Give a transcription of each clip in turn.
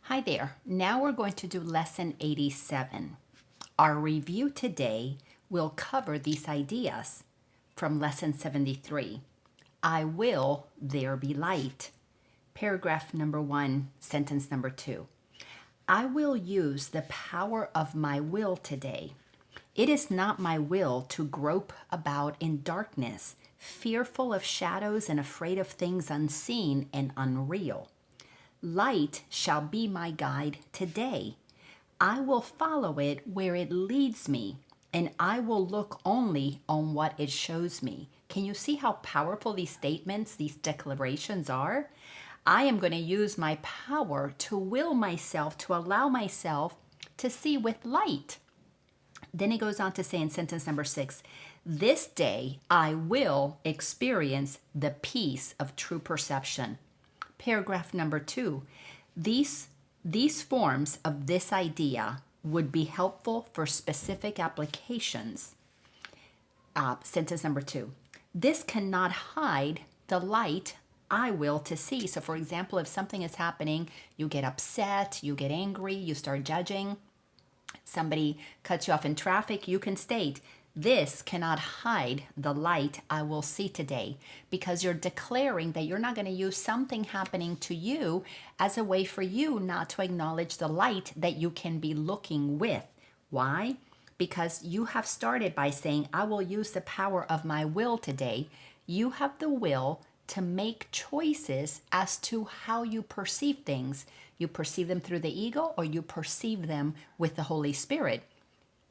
Hi there. Now we're going to do lesson 87. Our review today will cover these ideas from lesson 73. I will, there be light. Paragraph number 1, sentence number 2. I will use the power of my will today. It is not my will to grope about in darkness, fearful of shadows and afraid of things unseen and unreal. Light shall be my guide today. I will follow it where it leads me, and I will look only on what it shows me. Can you see how powerful these statements, these declarations are? I am going to use my power to will myself, to allow myself to see with light. Then he goes on to say in sentence number 6, this day I will experience the peace of true perception. Paragraph number 2, these forms of this idea would be helpful for specific applications. Sentence number 2, this cannot hide the light I will to see. So for example, if something is happening, you get upset, you get angry, you start judging, somebody cuts you off in traffic, you can state, this cannot hide the light I will see today, because you're declaring that you're not going to use something happening to you as a way for you not to acknowledge the light that you can be looking with. Why? Because you have started by saying, I will use the power of my will today. You have the will to make choices as to how you perceive things. You perceive them through the ego, or you perceive them with the Holy Spirit.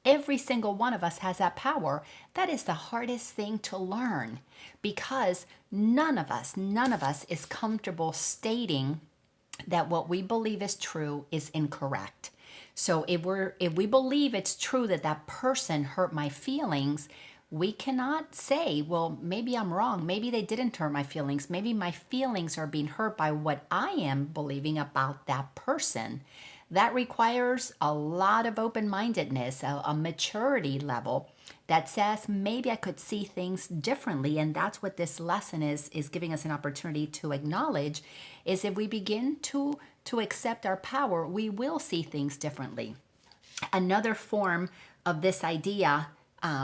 Every single one of us has that power. That is the hardest thing to learn, because none of us is comfortable stating that what we believe is true is incorrect. So if we believe it's true that that person hurt my feelings, we cannot say, well, maybe I'm wrong. Maybe they didn't hurt my feelings. Maybe my feelings are being hurt by what I am believing about that person. That requires a lot of open-mindedness, a maturity level that says maybe I could see things differently. And that's what this lesson is giving us an opportunity to acknowledge, is if we begin to accept our power, we will see things differently. Another form of this idea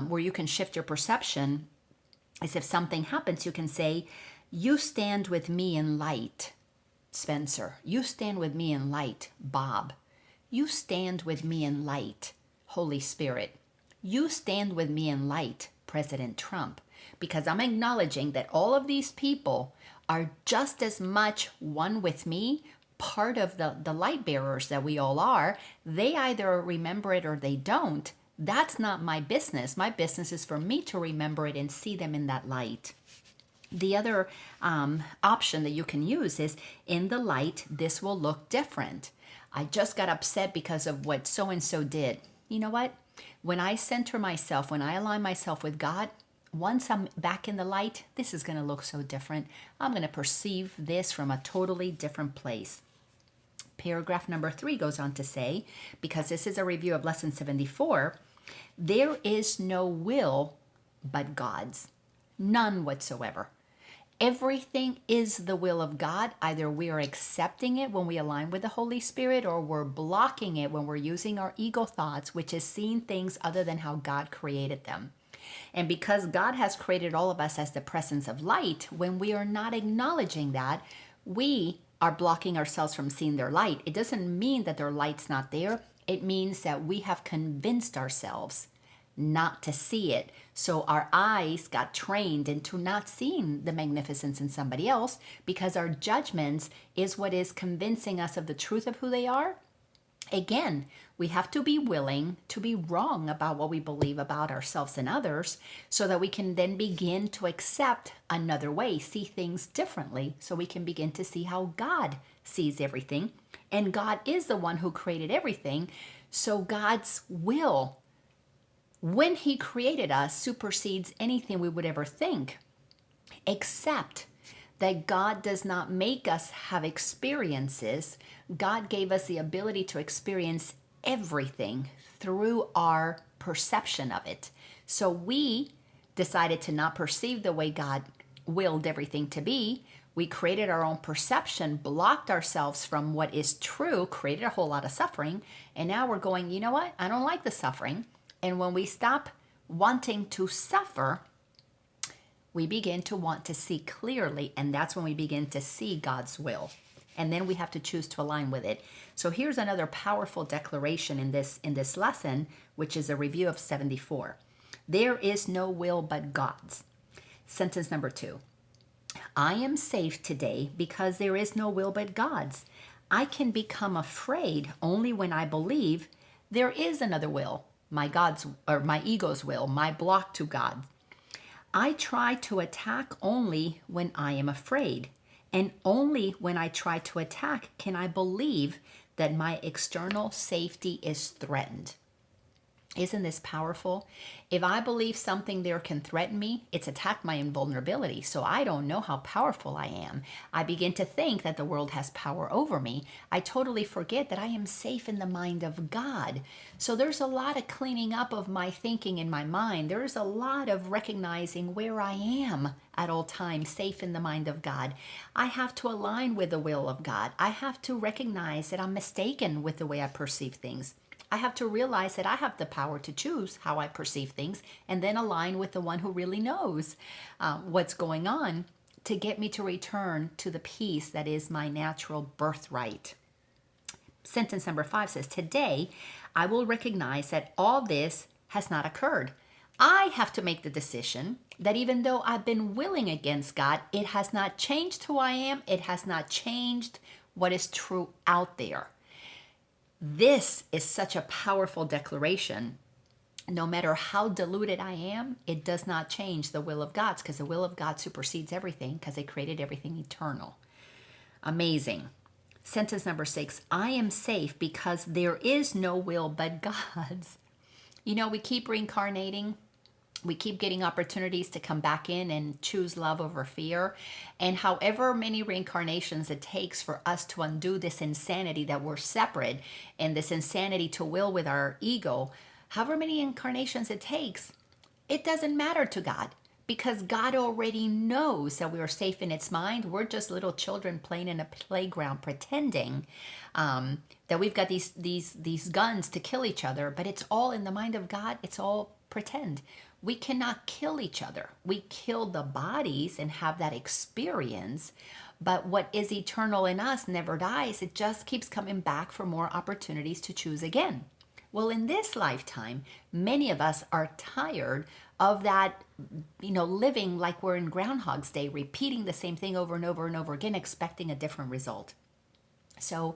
where you can shift your perception is if something happens, you can say, you stand with me in light, Spencer. You stand with me in light, Bob. You stand with me in light, Holy Spirit. You stand with me in light, President Trump. Because I'm acknowledging that all of these people are just as much one with me, part of the light bearers that we all are. They either remember it or they don't. That's not my business. My business is for me to remember it and see them in that light. The other option that you can use is, in the light, this will look different. I just got upset because of what so-and-so did. You know what? When I center myself, when I align myself with God, once I'm back in the light, this is going to look so different. I'm going to perceive this from a totally different place. Paragraph number 3 goes on to say, because this is a review of lesson 74, there is no will but God's. None whatsoever. Everything is the will of God. Either we are accepting it when we align with the Holy Spirit, or we're blocking it when we're using our ego thoughts, which is seeing things other than how God created them. And because God has created all of us as the presence of light, when we are not acknowledging that, we are blocking ourselves from seeing their light. It doesn't mean that their light's not there. It means that we have convinced ourselves not to see it. So our eyes got trained into not seeing the magnificence in somebody else, because our judgments is what is convincing us of the truth of who they are. Again, we have to be willing to be wrong about what we believe about ourselves and others, so that we can then begin to accept another way, see things differently, so we can begin to see how God sees everything. And God is the one who created everything. So God's will, when he created us, supersedes anything we would ever think, except that God does not make us have experiences. God gave us the ability to experience everything through our perception of it. So we decided to not perceive the way God willed everything to be. We created our own perception, blocked ourselves from what is true, created a whole lot of suffering. And now we're going, you know what? I don't like the suffering. And when we stop wanting to suffer, we begin to want to see clearly. And that's when we begin to see God's will. And then we have to choose to align with it. So here's another powerful declaration in this lesson, which is a review of 74. There is no will but God's. Sentence number 2. I am safe today because there is no will but God's. I can become afraid only when I believe there is another will, my ego's will, my block to God. I try to attack only when I am afraid, and only when I try to attack can I believe that my external safety is threatened. Isn't this powerful? If I believe something there can threaten me, it's attacked my invulnerability. So I don't know how powerful I am. I begin to think that the world has power over me. I totally forget that I am safe in the mind of God. So there's a lot of cleaning up of my thinking in my mind. There's a lot of recognizing where I am at all times, safe in the mind of God. I have to align with the will of God. I have to recognize that I'm mistaken with the way I perceive things. I have to realize that I have the power to choose how I perceive things and then align with the one who really knows what's going on to get me to return to the peace that is my natural birthright. Sentence number 5 says, today I will recognize that all this has not occurred. I have to make the decision that even though I've been willing against God, it has not changed who I am. It has not changed what is true out there. This is such a powerful declaration. No matter how deluded I am, it does not change the will of God, because the will of God supersedes everything, because it created everything eternal. Amazing. Sentence number 6, I am safe because there is no will but God's. You know, we keep reincarnating. We keep getting opportunities to come back in and choose love over fear. And however many reincarnations it takes for us to undo this insanity that we're separate and this insanity to will with our ego, however many incarnations it takes, it doesn't matter to God, because God already knows that we are safe in its mind. We're just little children playing in a playground pretending that we've got these guns to kill each other, but it's all in the mind of God. It's all pretend. We cannot kill each other. We kill the bodies and have that experience, but what is eternal in us never dies. It just keeps coming back for more opportunities to choose again. Well, in this lifetime, many of us are tired of that, living like we're in Groundhog's Day, repeating the same thing over and over and over again, expecting a different result. So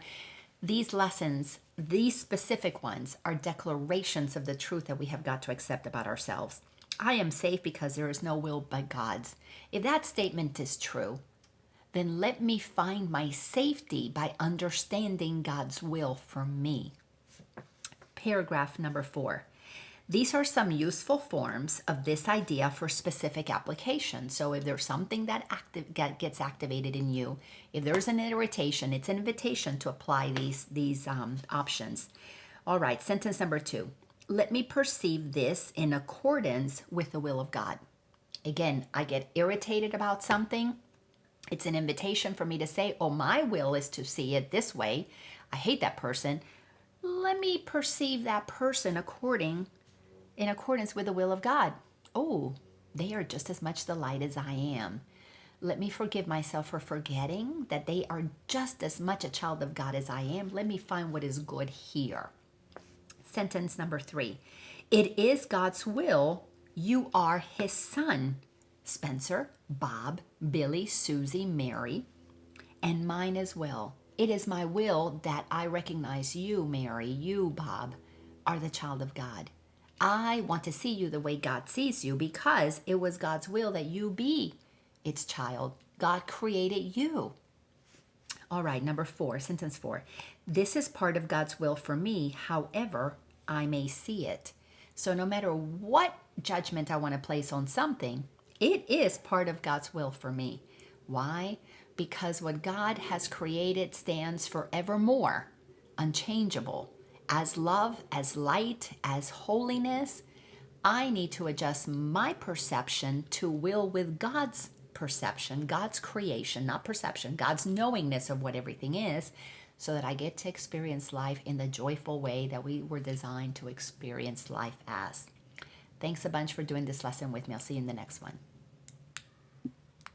these lessons, these specific ones, are declarations of the truth that we have got to accept about ourselves. I am safe because there is no will but God's. If that statement is true, then let me find my safety by understanding God's will for me. Paragraph number 4. These are some useful forms of this idea for specific application. So if there's something that gets activated in you, if there's an irritation, it's an invitation to apply these options. All right, sentence number 2. Let me perceive this in accordance with the will of God. Again, I get irritated about something. It's an invitation for me to say, oh, my will is to see it this way. I hate that person. Let me perceive that person in accordance with the will of God. Oh, they are just as much the light as I am. Let me forgive myself for forgetting that they are just as much a child of God as I am. Let me find what is good here. Sentence number 3. It is God's will you are his son. Spencer, Bob, Billy, Susie, Mary, and mine as well. It is my will that I recognize you, Mary, you, Bob, are the child of God. I want to see you the way God sees you, because it was God's will that you be its child. God created you. All right, number 4, sentence 4. This is part of God's will for me, however I may see it. So no matter what judgment I want to place on something, it is part of God's will for me. Why? Because what God has created stands forevermore, unchangeable. As love, as light, as holiness, I need to adjust my perception to will with God's perception, God's creation, not perception, God's knowingness of what everything is, so that I get to experience life in the joyful way that we were designed to experience life as. Thanks a bunch for doing this lesson with me. I'll see you in the next one.